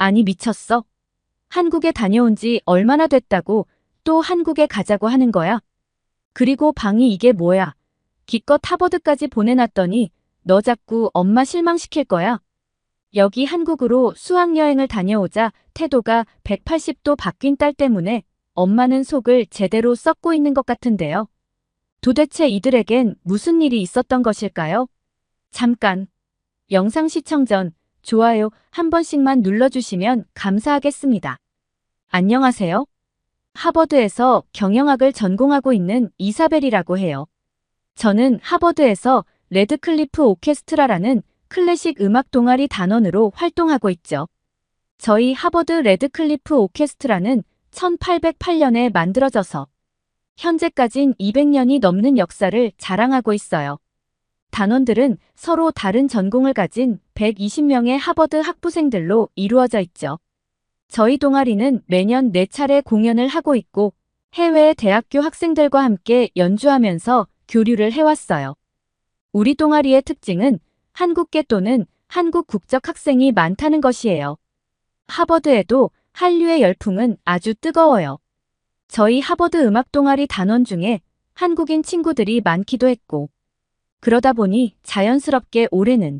아니 미쳤어? 한국에 다녀온 지 얼마나 됐다고 또 한국에 가자고 하는 거야? 그리고 방이 이게 뭐야? 기껏 하버드까지 보내놨더니 너 자꾸 엄마 실망시킬 거야? 여기 한국으로 수학여행을 다녀오자 태도가 180도 바뀐 딸 때문에 엄마는 속을 제대로 썩고 있는 것 같은데요. 도대체 이들에겐 무슨 일이 있었던 것일까요? 잠깐. 영상 시청 전 좋아요 한 번씩만 눌러주시면 감사하겠습니다. 안녕하세요. 하버드에서 경영학을 전공하고 있는 이사벨이라고 해요. 저는 하버드에서 레드클리프 오케스트라라는 클래식 음악 동아리 단원으로 활동하고 있죠. 저희 하버드 레드클리프 오케스트라는 1808년에 만들어져서 현재까진 200년이 넘는 역사를 자랑하고 있어요. 단원들은 서로 다른 전공을 가진 120명의 하버드 학부생들로 이루어져 있죠. 저희 동아리는 매년 4차례 공연을 하고 있고 해외 대학교 학생들과 함께 연주하면서 교류를 해왔어요. 우리 동아리의 특징은 한국계 또는 한국 국적 학생이 많다는 것이에요. 하버드에도 한류의 열풍은 아주 뜨거워요. 저희 하버드 음악 동아리 단원 중에 한국인 친구들이 많기도 했고 그러다 보니 자연스럽게 올해는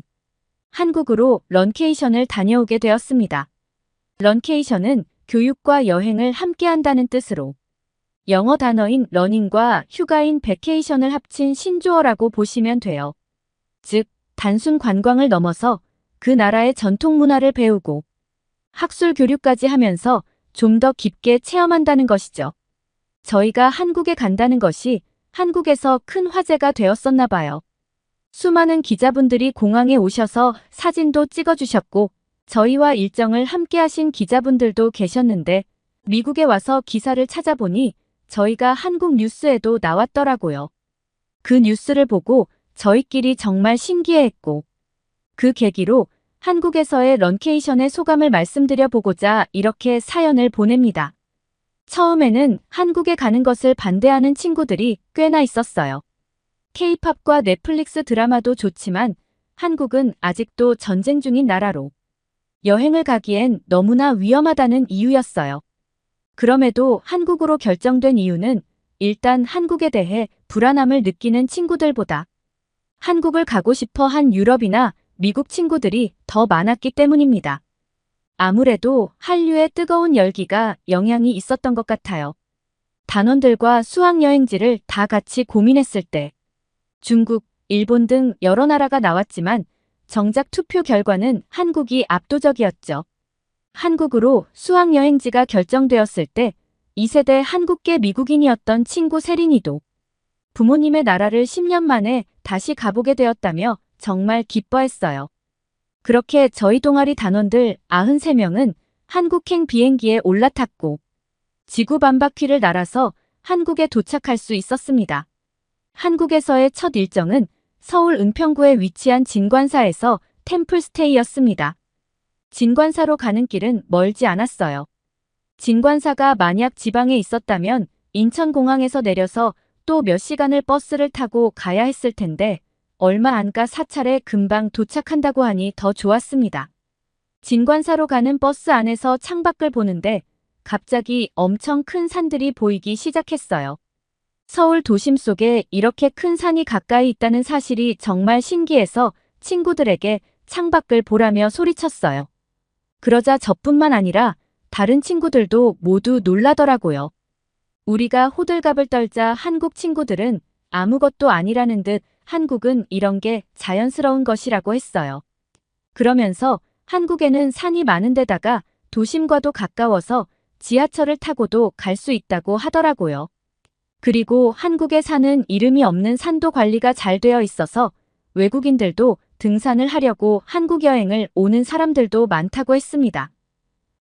한국으로 런케이션을 다녀오게 되었습니다. 런케이션은 교육과 여행을 함께 한다는 뜻으로 영어 단어인 러닝과 휴가인 베케이션을 합친 신조어라고 보시면 돼요. 즉, 단순 관광을 넘어서 그 나라의 전통 문화를 배우고 학술 교류까지 하면서 좀 더 깊게 체험한다는 것이죠. 저희가 한국에 간다는 것이 한국에서 큰 화제가 되었었나 봐요. 수많은 기자분들이 공항에 오셔서 사진도 찍어주셨고 저희와 일정을 함께 하신 기자분들도 계셨는데 미국에 와서 기사를 찾아보니 저희가 한국 뉴스에도 나왔더라고요. 그 뉴스를 보고 저희끼리 정말 신기해했고 그 계기로 한국에서의 런케이션의 소감을 말씀드려 보고자 이렇게 사연을 보냅니다. 처음에는 한국에 가는 것을 반대하는 친구들이 꽤나 있었어요. K-팝과 넷플릭스 드라마도 좋지만 한국은 아직도 전쟁 중인 나라로 여행을 가기엔 너무나 위험하다는 이유였어요. 그럼에도 한국으로 결정된 이유는 일단 한국에 대해 불안함을 느끼는 친구들보다 한국을 가고 싶어 한 유럽이나 미국 친구들이 더 많았기 때문입니다. 아무래도 한류의 뜨거운 열기가 영향이 있었던 것 같아요. 단원들과 수학여행지를 다 같이 고민했을 때 중국, 일본 등 여러 나라가 나왔지만 정작 투표 결과는 한국이 압도적이었죠. 한국으로 수학여행지가 결정되었을 때 2세대 한국계 미국인이었던 친구 세린이도 부모님의 나라를 10년 만에 다시 가보게 되었다며 정말 기뻐했어요. 그렇게 저희 동아리 단원들 93명은 한국행 비행기에 올라탔고 지구 반바퀴를 날아서 한국에 도착할 수 있었습니다. 한국에서의 첫 일정은 서울 은평구에 위치한 진관사에서 템플스테이였습니다. 진관사로 가는 길은 멀지 않았어요. 진관사가 만약 지방에 있었다면 인천공항에서 내려서 또 몇 시간을 버스를 타고 가야 했을 텐데 얼마 안 가 사찰에 금방 도착한다고 하니 더 좋았습니다. 진관사로 가는 버스 안에서 창밖을 보는데 갑자기 엄청 큰 산들이 보이기 시작했어요. 서울 도심 속에 이렇게 큰 산이 가까이 있다는 사실이 정말 신기해서 친구들에게 창밖을 보라며 소리쳤어요. 그러자 저뿐만 아니라 다른 친구들도 모두 놀라더라고요. 우리가 호들갑을 떨자 한국 친구들은 아무것도 아니라는 듯 한국은 이런 게 자연스러운 것이라고 했어요. 그러면서 한국에는 산이 많은 데다가 도심과도 가까워서 지하철을 타고도 갈 수 있다고 하더라고요. 그리고 한국의 산은 이름이 없는 산도 관리가 잘 되어 있어서 외국인들도 등산을 하려고 한국 여행을 오는 사람들도 많다고 했습니다.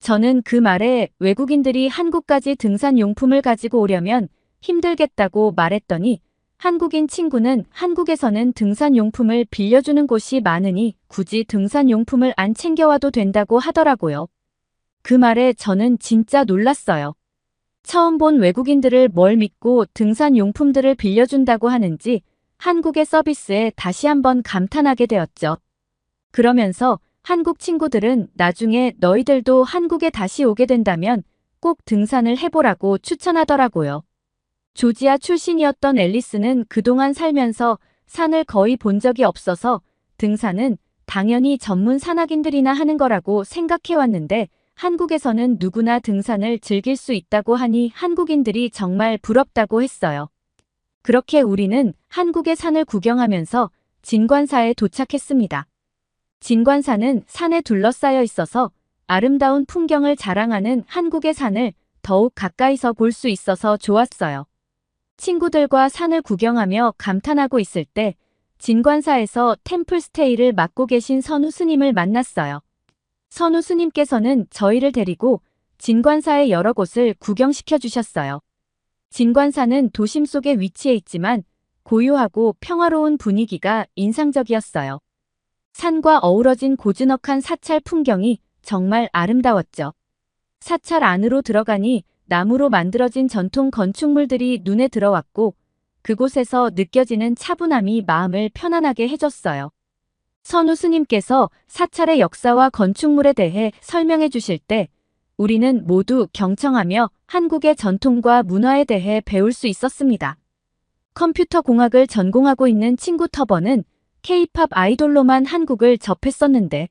저는 그 말에 외국인들이 한국까지 등산 용품을 가지고 오려면 힘들겠다고 말했더니 한국인 친구는 한국에서는 등산 용품을 빌려주는 곳이 많으니 굳이 등산 용품을 안 챙겨와도 된다고 하더라고요. 그 말에 저는 진짜 놀랐어요. 처음 본 외국인들을 뭘 믿고 등산 용품들을 빌려준다고 하는지 한국의 서비스에 다시 한번 감탄하게 되었죠. 그러면서 한국 친구들은 나중에 너희들도 한국에 다시 오게 된다면 꼭 등산을 해보라고 추천하더라고요. 조지아 출신이었던 앨리스는 그동안 살면서 산을 거의 본 적이 없어서 등산은 당연히 전문 산악인들이나 하는 거라고 생각해왔는데 한국에서는 누구나 등산을 즐길 수 있다고 하니 한국인들이 정말 부럽다고 했어요. 그렇게 우리는 한국의 산을 구경하면서 진관사에 도착했습니다. 진관사는 산에 둘러싸여 있어서 아름다운 풍경을 자랑하는 한국의 산을 더욱 가까이서 볼 수 있어서 좋았어요. 친구들과 산을 구경하며 감탄하고 있을 때 진관사에서 템플스테이를 맡고 계신 선우 스님을 만났어요. 선우 스님께서는 저희를 데리고 진관사의 여러 곳을 구경시켜 주셨어요. 진관사는 도심 속에 위치해 있지만 고요하고 평화로운 분위기가 인상적이었어요. 산과 어우러진 고즈넉한 사찰 풍경이 정말 아름다웠죠. 사찰 안으로 들어가니 나무로 만들어진 전통 건축물들이 눈에 들어왔고 그곳에서 느껴지는 차분함이 마음을 편안하게 해줬어요. 선우 스님께서 사찰의 역사와 건축물에 대해 설명해 주실 때 우리는 모두 경청하며 한국의 전통과 문화에 대해 배울 수 있었습니다. 컴퓨터 공학을 전공하고 있는 친구 터번은 K-팝 아이돌로만 한국을 접했었는데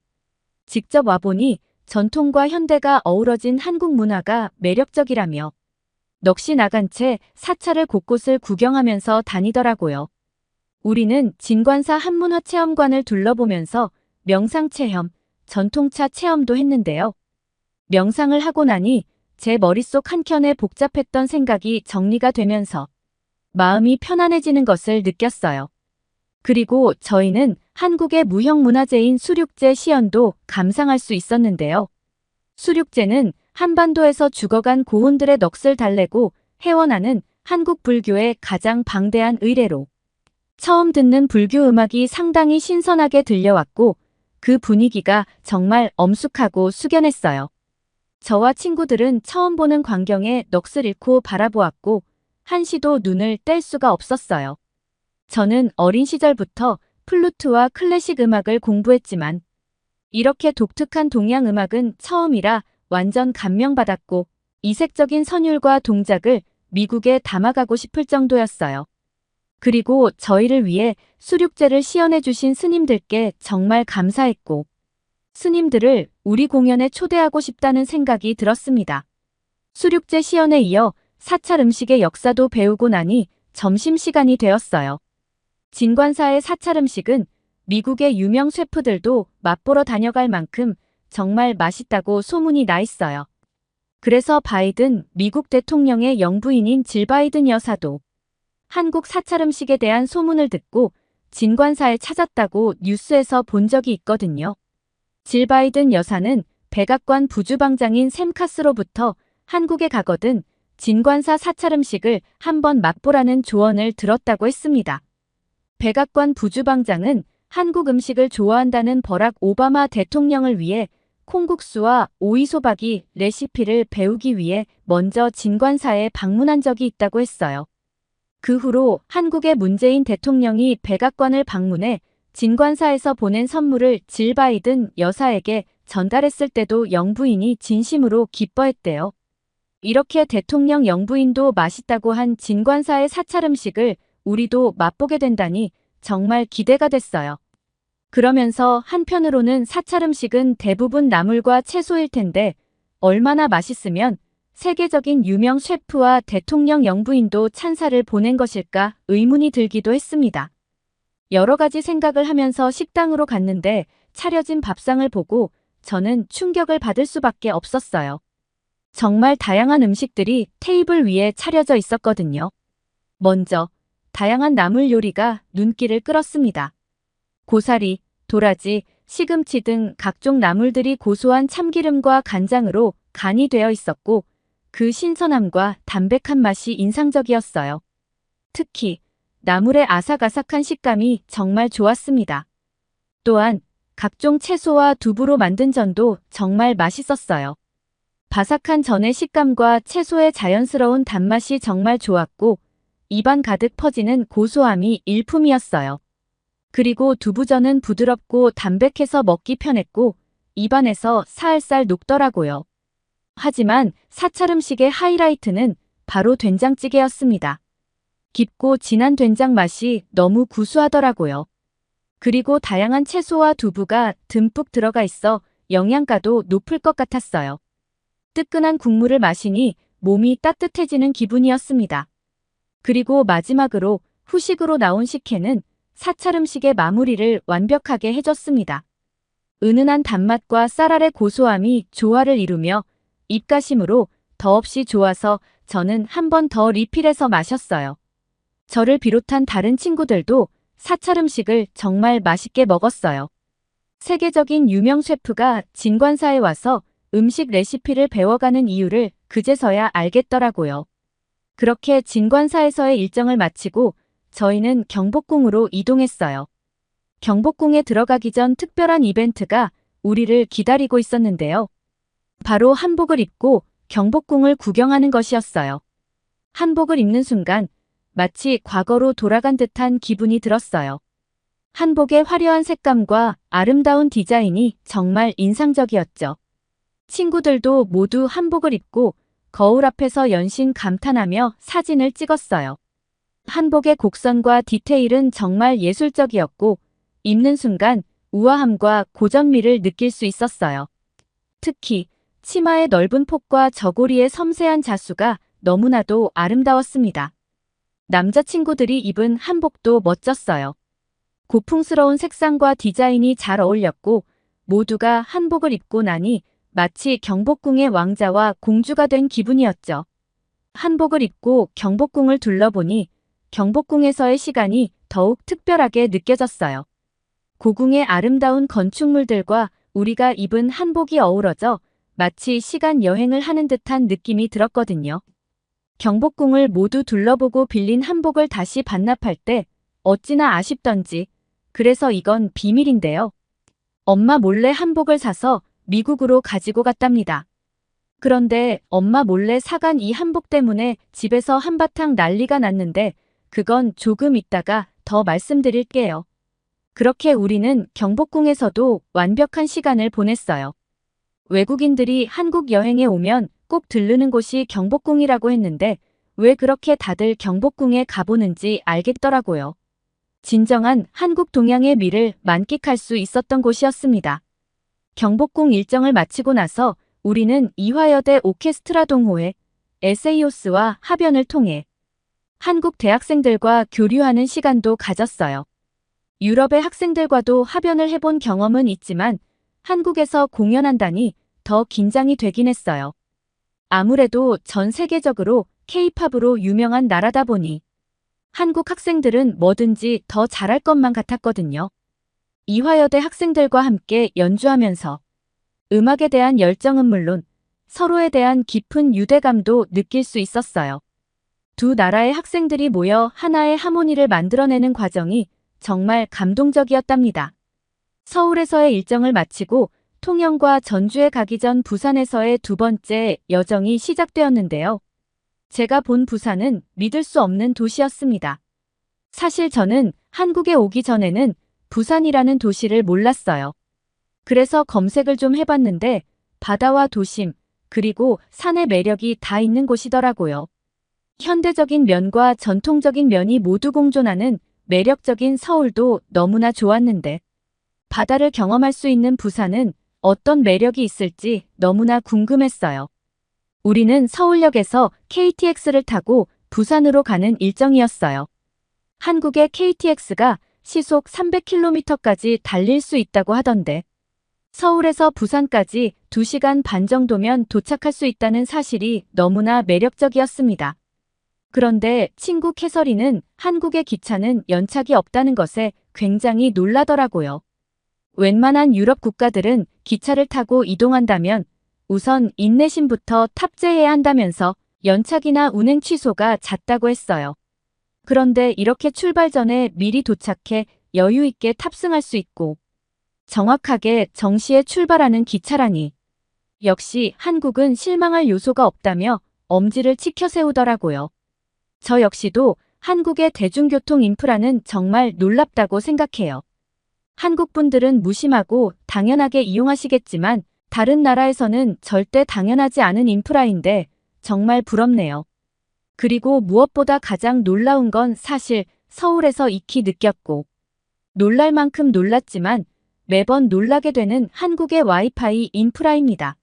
직접 와보니 전통과 현대가 어우러진 한국 문화가 매력적이라며 넋이 나간 채 사찰을 곳곳을 구경하면서 다니더라고요. 우리는 진관사 한문화체험관을 둘러보면서 명상체험, 전통차 체험도 했는데요. 명상을 하고 나니 제 머릿속 한켠에 복잡했던 생각이 정리가 되면서 마음이 편안해지는 것을 느꼈어요. 그리고 저희는 한국의 무형문화재인 수륙제 시연도 감상할 수 있었는데요. 수륙제는 한반도에서 죽어간 고혼들의 넋을 달래고 해원하는 한국 불교의 가장 방대한 의례로 처음 듣는 불교 음악이 상당히 신선하게 들려왔고 그 분위기가 정말 엄숙하고 숙연했어요. 저와 친구들은 처음 보는 광경에 넋을 잃고 바라보았고 한시도 눈을 뗄 수가 없었어요. 저는 어린 시절부터 플루트와 클래식 음악을 공부했지만 이렇게 독특한 동양 음악은 처음이라 완전 감명받았고 이색적인 선율과 동작을 미국에 담아가고 싶을 정도였어요. 그리고 저희를 위해 수륙제를 시연해 주신 스님들께 정말 감사했고 스님들을 우리 공연에 초대하고 싶다는 생각이 들었습니다. 수륙제 시연에 이어 사찰 음식의 역사도 배우고 나니 점심시간이 되었어요. 진관사의 사찰 음식은 미국의 유명 셰프들도 맛보러 다녀갈 만큼 정말 맛있다고 소문이 나 있어요. 그래서 바이든 미국 대통령의 영부인인 질 바이든 여사도 한국 사찰 음식에 대한 소문을 듣고 진관사에 찾았다고 뉴스에서 본 적이 있거든요. 질 바이든 여사는 백악관 부주방장인 샘 카스로부터 한국에 가거든 진관사 사찰 음식을 한번 맛보라는 조언을 들었다고 했습니다. 백악관 부주방장은 한국 음식을 좋아한다는 버락 오바마 대통령을 위해 콩국수와 오이소박이 레시피를 배우기 위해 먼저 진관사에 방문한 적이 있다고 했어요. 그 후로 한국의 문재인 대통령이 백악관을 방문해 진관사에서 보낸 선물을 질 바이든 여사에게 전달했을 때도 영부인이 진심으로 기뻐했대요. 이렇게 대통령 영부인도 맛있다고 한 진관사의 사찰 음식을 우리도 맛보게 된다니 정말 기대가 됐어요. 그러면서 한편으로는 사찰 음식은 대부분 나물과 채소일 텐데 얼마나 맛있으면 세계적인 유명 셰프와 대통령 영부인도 찬사를 보낸 것일까 의문이 들기도 했습니다. 여러 가지 생각을 하면서 식당으로 갔는데 차려진 밥상을 보고 저는 충격을 받을 수밖에 없었어요. 정말 다양한 음식들이 테이블 위에 차려져 있었거든요. 먼저 다양한 나물 요리가 눈길을 끌었습니다. 고사리, 도라지, 시금치 등 각종 나물들이 고소한 참기름과 간장으로 간이 되어 있었고 그 신선함과 담백한 맛이 인상적이었어요. 특히 나물의 아삭아삭한 식감이 정말 좋았습니다. 또한 각종 채소와 두부로 만든 전도 정말 맛있었어요. 바삭한 전의 식감과 채소의 자연스러운 단맛이 정말 좋았고 입안 가득 퍼지는 고소함이 일품이었어요. 그리고 두부전은 부드럽고 담백해서 먹기 편했고 입안에서 살살 녹더라고요. 하지만 사찰 음식의 하이라이트는 바로 된장찌개였습니다. 깊고 진한 된장 맛이 너무 구수하더라고요. 그리고 다양한 채소와 두부가 듬뿍 들어가 있어 영양가도 높을 것 같았어요. 뜨끈한 국물을 마시니 몸이 따뜻해지는 기분이었습니다. 그리고 마지막으로 후식으로 나온 식혜는 사찰 음식의 마무리를 완벽하게 해줬습니다. 은은한 단맛과 쌀알의 고소함이 조화를 이루며 입가심으로 더없이 좋아서 저는 한 번 더 리필해서 마셨어요. 저를 비롯한 다른 친구들도 사찰 음식을 정말 맛있게 먹었어요. 세계적인 유명 셰프가 진관사에 와서 음식 레시피를 배워가는 이유를 그제서야 알겠더라고요. 그렇게 진관사에서의 일정을 마치고 저희는 경복궁으로 이동했어요. 경복궁에 들어가기 전 특별한 이벤트가 우리를 기다리고 있었는데요. 바로 한복을 입고 경복궁을 구경하는 것이었어요. 한복을 입는 순간 마치 과거로 돌아간 듯한 기분이 들었어요. 한복의 화려한 색감과 아름다운 디자인이 정말 인상적이었죠. 친구들도 모두 한복을 입고 거울 앞에서 연신 감탄하며 사진을 찍었어요. 한복의 곡선과 디테일은 정말 예술적이었고 입는 순간 우아함과 고전미를 느낄 수 있었어요. 특히 치마의 넓은 폭과 저고리의 섬세한 자수가 너무나도 아름다웠습니다. 남자친구들이 입은 한복도 멋졌어요. 고풍스러운 색상과 디자인이 잘 어울렸고 모두가 한복을 입고 나니 마치 경복궁의 왕자와 공주가 된 기분이었죠. 한복을 입고 경복궁을 둘러보니 경복궁에서의 시간이 더욱 특별하게 느껴졌어요. 고궁의 아름다운 건축물들과 우리가 입은 한복이 어우러져 마치 시간 여행을 하는 듯한 느낌이 들었거든요. 경복궁을 모두 둘러보고 빌린 한복을 다시 반납할 때 어찌나 아쉽던지. 그래서 이건 비밀인데요. 엄마 몰래 한복을 사서 미국으로 가지고 갔답니다. 그런데 엄마 몰래 사간 이 한복 때문에 집에서 한바탕 난리가 났는데 그건 조금 있다가 더 말씀드릴게요. 그렇게 우리는 경복궁에서도 완벽한 시간을 보냈어요. 외국인들이 한국 여행에 오면 꼭 들르는 곳이 경복궁이라고 했는데 왜 그렇게 다들 경복궁에 가보는지 알겠더라고요. 진정한 한국 동양의 미를 만끽할 수 있었던 곳이었습니다. 경복궁 일정을 마치고 나서 우리는 이화여대 오케스트라 동호회 에세이오스와 합연을 통해 한국 대학생들과 교류하는 시간도 가졌어요. 유럽의 학생들과도 합연을 해본 경험은 있지만 한국에서 공연한다니 더 긴장이 되긴 했어요. 아무래도 전 세계적으로 K-팝으로 유명한 나라다 보니 한국 학생들은 뭐든지 더 잘할 것만 같았거든요. 이화여대 학생들과 함께 연주하면서 음악에 대한 열정은 물론 서로에 대한 깊은 유대감도 느낄 수 있었어요. 두 나라의 학생들이 모여 하나의 하모니를 만들어내는 과정이 정말 감동적이었답니다. 서울에서의 일정을 마치고 통영과 전주에 가기 전 부산에서의 두 번째 여정이 시작되었는데요. 제가 본 부산은 믿을 수 없는 도시였습니다. 사실 저는 한국에 오기 전에는 부산이라는 도시를 몰랐어요. 그래서 검색을 좀 해봤는데 바다와 도심, 그리고 산의 매력이 다 있는 곳이더라고요. 현대적인 면과 전통적인 면이 모두 공존하는 매력적인 서울도 너무나 좋았는데 바다를 경험할 수 있는 부산은 어떤 매력이 있을지 너무나 궁금했어요. 우리는 서울역에서 KTX를 타고 부산으로 가는 일정이었어요. 한국의 KTX가 시속 300km까지 달릴 수 있다고 하던데 서울에서 부산까지 2시간 반 정도면 도착할 수 있다는 사실이 너무나 매력적이었습니다. 그런데 친구 캐서린은 한국의 기차는 연착이 없다는 것에 굉장히 놀라더라고요. 웬만한 유럽 국가들은 기차를 타고 이동한다면 우선 인내심부터 탑재해야 한다면서 연착이나 운행 취소가 잦다고 했어요. 그런데 이렇게 출발 전에 미리 도착해 여유 있게 탑승할 수 있고 정확하게 정시에 출발하는 기차라니. 역시 한국은 실망할 요소가 없다며 엄지를 치켜 세우더라고요. 저 역시도 한국의 대중교통 인프라는 정말 놀랍다고 생각해요. 한국 분들은 무심하고 당연하게 이용하시겠지만 다른 나라에서는 절대 당연하지 않은 인프라인데 정말 부럽네요. 그리고 무엇보다 가장 놀라운 건 사실 서울에서 익히 느꼈고 놀랄 만큼 놀랐지만 매번 놀라게 되는 한국의 와이파이 인프라입니다.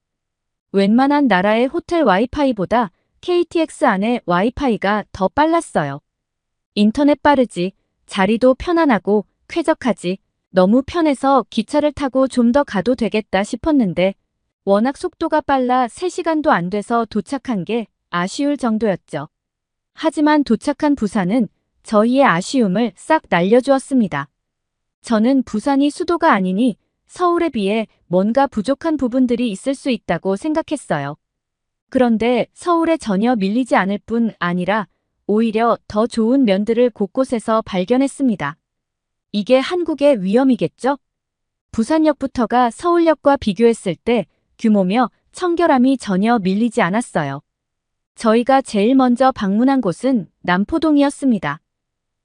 웬만한 나라의 호텔 와이파이보다 KTX 안의 와이파이가 더 빨랐어요. 인터넷 빠르지, 자리도 편안하고 쾌적하지, 너무 편해서 기차를 타고 좀 더 가도 되겠다 싶었는데 워낙 속도가 빨라 3시간도 안 돼서 도착한 게 아쉬울 정도였죠. 하지만 도착한 부산은 저희의 아쉬움을 싹 날려주었습니다. 저는 부산이 수도가 아니니 서울에 비해 뭔가 부족한 부분들이 있을 수 있다고 생각했어요. 그런데 서울에 전혀 밀리지 않을 뿐 아니라 오히려 더 좋은 면들을 곳곳에서 발견했습니다. 이게 한국의 위험이겠죠? 부산역부터가 서울역과 비교했을 때 규모며 청결함이 전혀 밀리지 않았어요. 저희가 제일 먼저 방문한 곳은 남포동이었습니다.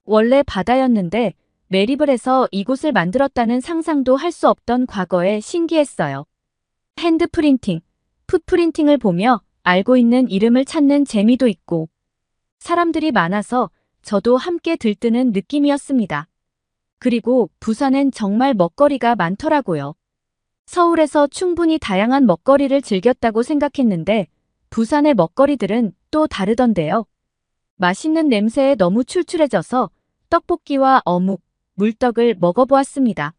원래 바다였는데 매립을 해서 이곳을 만들었다는 상상도 할 수 없던 과거에 신기했어요. 핸드프린팅, 풋프린팅을 보며 알고 있는 이름을 찾는 재미도 있고 사람들이 많아서 저도 함께 들뜨는 느낌이었습니다. 그리고 부산엔 정말 먹거리가 많더라고요. 서울에서 충분히 다양한 먹거리를 즐겼다고 생각했는데 부산의 먹거리들은 또 다르던데요. 맛있는 냄새에 너무 출출해져서 떡볶이와 어묵, 물떡을 먹어보았습니다.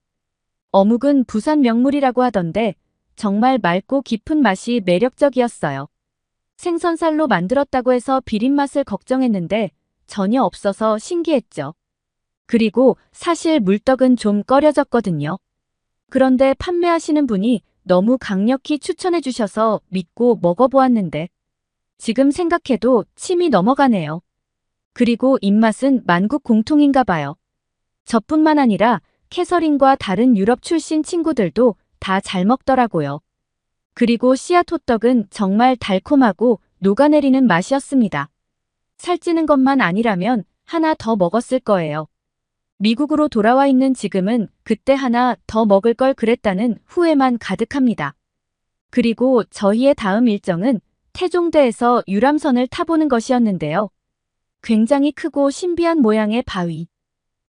어묵은 부산 명물이라고 하던데 정말 맑고 깊은 맛이 매력적이었어요. 생선살로 만들었다고 해서 비린맛을 걱정했는데 전혀 없어서 신기했죠. 그리고 사실 물떡은 좀 꺼려졌거든요. 그런데 판매하시는 분이 너무 강력히 추천해 주셔서 믿고 먹어보았는데 지금 생각해도 침이 넘어가네요. 그리고 입맛은 만국 공통인가 봐요. 저뿐만 아니라 캐서린과 다른 유럽 출신 친구들도 다 잘 먹더라고요. 그리고 씨앗 호떡은 정말 달콤하고 녹아내리는 맛이었습니다. 살찌는 것만 아니라면 하나 더 먹었을 거예요. 미국으로 돌아와 있는 지금은 그때 하나 더 먹을 걸 그랬다는 후회만 가득합니다. 그리고 저희의 다음 일정은 태종대에서 유람선을 타보는 것이었는데요. 굉장히 크고 신비한 모양의 바위,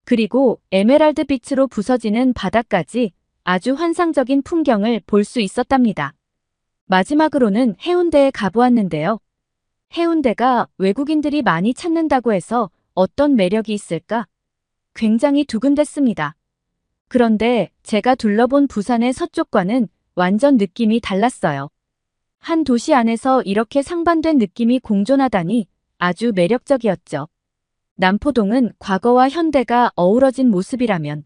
그리고 에메랄드 빛으로 부서지는 바다까지 아주 환상적인 풍경을 볼 수 있었답니다. 마지막으로는 해운대에 가보았는데요. 해운대가 외국인들이 많이 찾는다고 해서 어떤 매력이 있을까? 굉장히 두근댔습니다. 그런데 제가 둘러본 부산의 서쪽과는 완전 느낌이 달랐어요. 한 도시 안에서 이렇게 상반된 느낌이 공존하다니 아주 매력적이었죠. 남포동은 과거와 현대가 어우러진 모습이라면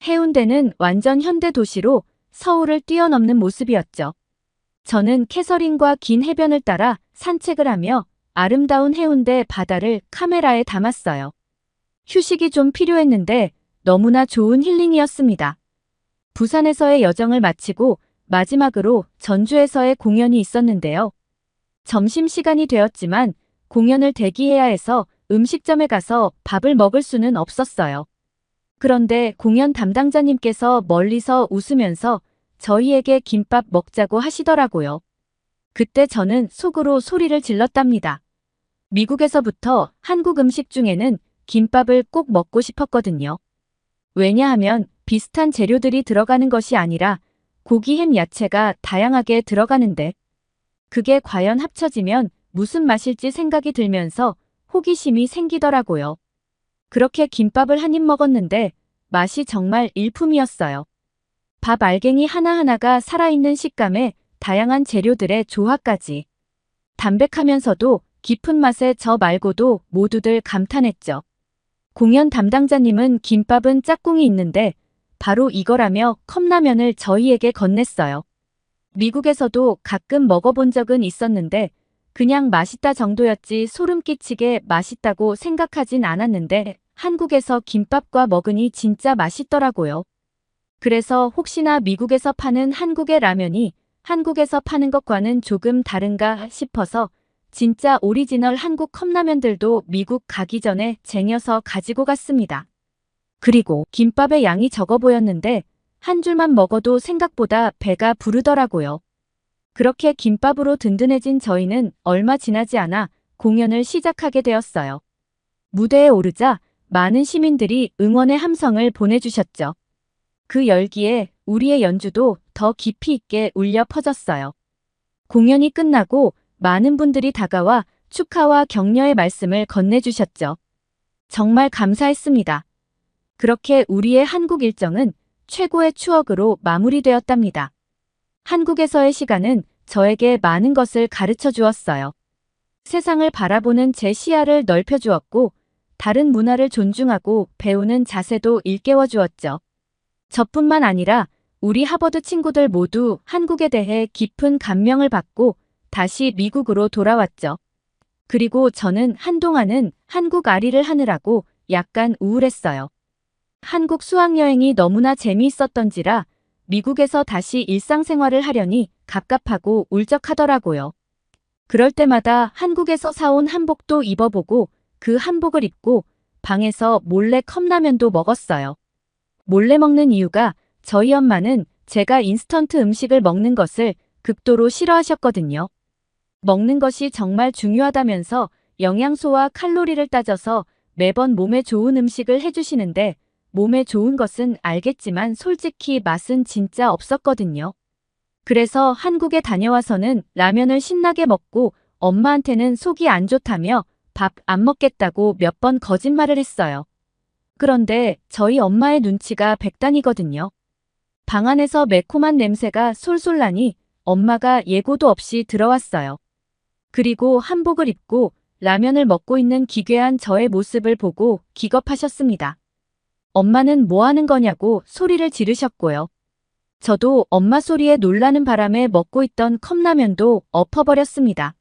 해운대는 완전 현대 도시로 서울을 뛰어넘는 모습이었죠. 저는 캐서린과 긴 해변을 따라 산책을 하며 아름다운 해운대 바다를 카메라에 담았어요. 휴식이 좀 필요했는데 너무나 좋은 힐링이었습니다. 부산에서의 여정을 마치고 마지막으로 전주에서의 공연이 있었는데요. 점심시간이 되었지만 공연을 대기해야 해서 음식점에 가서 밥을 먹을 수는 없었어요. 그런데 공연 담당자님께서 멀리서 웃으면서 저희에게 김밥 먹자고 하시더라고요. 그때 저는 속으로 소리를 질렀답니다. 미국에서부터 한국 음식 중에는 김밥을 꼭 먹고 싶었거든요. 왜냐하면 비슷한 재료들이 들어가는 것이 아니라 고기, 햄, 야채가 다양하게 들어가는데 그게 과연 합쳐지면 무슨 맛일지 생각이 들면서 호기심이 생기더라고요. 그렇게 김밥을 한 입 먹었는데 맛이 정말 일품이었어요. 밥 알갱이 하나하나가 살아있는 식감에 다양한 재료들의 조화까지. 담백하면서도 깊은 맛에 저 말고도 모두들 감탄했죠. 공연 담당자님은 김밥은 짝꿍이 있는데 바로 이거라며 컵라면을 저희에게 건넸어요. 미국에서도 가끔 먹어본 적은 있었는데 그냥 맛있다 정도였지 소름 끼치게 맛있다고 생각하진 않았는데 한국에서 김밥과 먹으니 진짜 맛있더라고요. 그래서 혹시나 미국에서 파는 한국의 라면이 한국에서 파는 것과는 조금 다른가 싶어서 진짜 오리지널 한국 컵라면들도 미국 가기 전에 쟁여서 가지고 갔습니다. 그리고 김밥의 양이 적어 보였는데 한 줄만 먹어도 생각보다 배가 부르더라고요. 그렇게 김밥으로 든든해진 저희는 얼마 지나지 않아 공연을 시작하게 되었어요. 무대에 오르자 많은 시민들이 응원의 함성을 보내주셨죠. 그 열기에 우리의 연주도 더 깊이 있게 울려 퍼졌어요. 공연이 끝나고 많은 분들이 다가와 축하와 격려의 말씀을 건네주셨죠. 정말 감사했습니다. 그렇게 우리의 한국 일정은 최고의 추억으로 마무리되었답니다. 한국에서의 시간은 저에게 많은 것을 가르쳐 주었어요. 세상을 바라보는 제 시야를 넓혀 주었고, 다른 문화를 존중하고 배우는 자세도 일깨워 주었죠. 저뿐만 아니라 우리 하버드 친구들 모두 한국에 대해 깊은 감명을 받고 다시 미국으로 돌아왔죠. 그리고 저는 한동안은 한국 아리를 하느라고 약간 우울했어요. 한국 수학여행이 너무나 재미있었던지라 미국에서 다시 일상생활을 하려니 갑갑하고 울적하더라고요. 그럴 때마다 한국에서 사온 한복도 입어보고 그 한복을 입고 방에서 몰래 컵라면도 먹었어요. 몰래 먹는 이유가 저희 엄마는 제가 인스턴트 음식을 먹는 것을 극도로 싫어하셨거든요. 먹는 것이 정말 중요하다면서 영양소와 칼로리를 따져서 매번 몸에 좋은 음식을 해주시는데 몸에 좋은 것은 알겠지만 솔직히 맛은 진짜 없었거든요. 그래서 한국에 다녀와서는 라면을 신나게 먹고 엄마한테는 속이 안 좋다며 밥 안 먹겠다고 몇 번 거짓말을 했어요. 그런데 저희 엄마의 눈치가 백단이거든요. 방 안에서 매콤한 냄새가 솔솔 나니 엄마가 예고도 없이 들어왔어요. 그리고 한복을 입고 라면을 먹고 있는 기괴한 저의 모습을 보고 기겁하셨습니다. 엄마는 뭐 하는 거냐고 소리를 지르셨고요. 저도 엄마 소리에 놀라는 바람에 먹고 있던 컵라면도 엎어버렸습니다.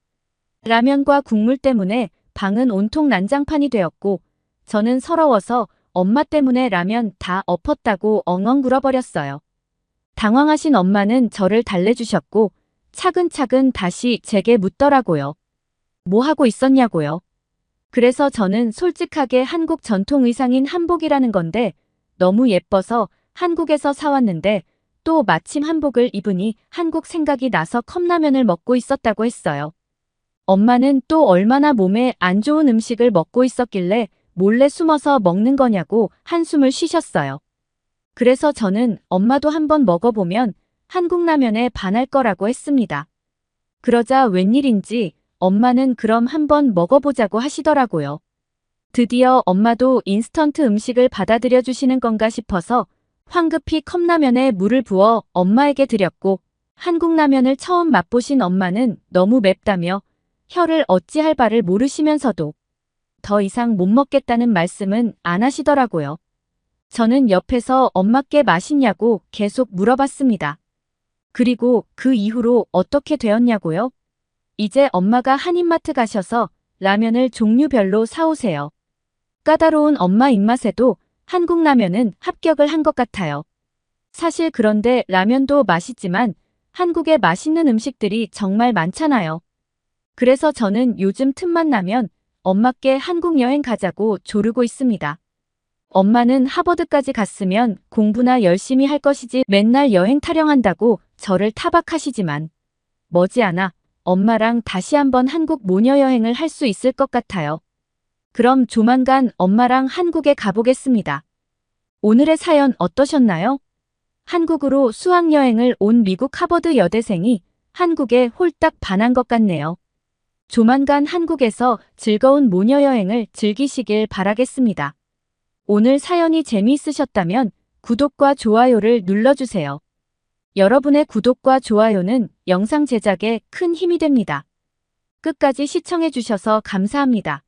라면과 국물 때문에 방은 온통 난장판이 되었고 저는 서러워서 엄마 때문에 라면 다 엎었다고 엉엉 굴어버렸어요. 당황하신 엄마는 저를 달래주셨고 차근차근 다시 제게 묻더라고요. 뭐 하고 있었냐고요. 그래서 저는 솔직하게 한국 전통 의상인 한복이라는 건데 너무 예뻐서 한국에서 사왔는데 또 마침 한복을 입으니 한국 생각이 나서 컵라면을 먹고 있었다고 했어요. 엄마는 또 얼마나 몸에 안 좋은 음식을 먹고 있었길래 몰래 숨어서 먹는 거냐고 한숨을 쉬셨어요. 그래서 저는 엄마도 한번 먹어보면 한국 라면에 반할 거라고 했습니다. 그러자 웬일인지 엄마는 그럼 한번 먹어보자고 하시더라고요. 드디어 엄마도 인스턴트 음식을 받아들여 주시는 건가 싶어서 황급히 컵라면에 물을 부어 엄마에게 드렸고 한국 라면을 처음 맛보신 엄마는 너무 맵다며 혀를 어찌할 바를 모르시면서도 더 이상 못 먹겠다는 말씀은 안 하시더라고요. 저는 옆에서 엄마께 맛있냐고 계속 물어봤습니다. 그리고 그 이후로 어떻게 되었냐고요? 이제 엄마가 한인마트 가셔서 라면을 종류별로 사오세요. 까다로운 엄마 입맛에도 한국 라면은 합격을 한 것 같아요. 사실 그런데 라면도 맛있지만 한국에 맛있는 음식들이 정말 많잖아요. 그래서 저는 요즘 틈만 나면 엄마께 한국 여행 가자고 조르고 있습니다. 엄마는 하버드까지 갔으면 공부나 열심히 할 것이지 맨날 여행 타령한다고 저를 타박하시지만 머지않아 엄마랑 다시 한번 한국 모녀 여행을 할 수 있을 것 같아요. 그럼 조만간 엄마랑 한국에 가보겠습니다. 오늘의 사연 어떠셨나요? 한국으로 수학여행을 온 미국 하버드 여대생이 한국에 홀딱 반한 것 같네요. 조만간 한국에서 즐거운 모녀 여행을 즐기시길 바라겠습니다. 오늘 사연이 재미있으셨다면 구독과 좋아요를 눌러주세요. 여러분의 구독과 좋아요는 영상 제작에 큰 힘이 됩니다. 끝까지 시청해주셔서 감사합니다.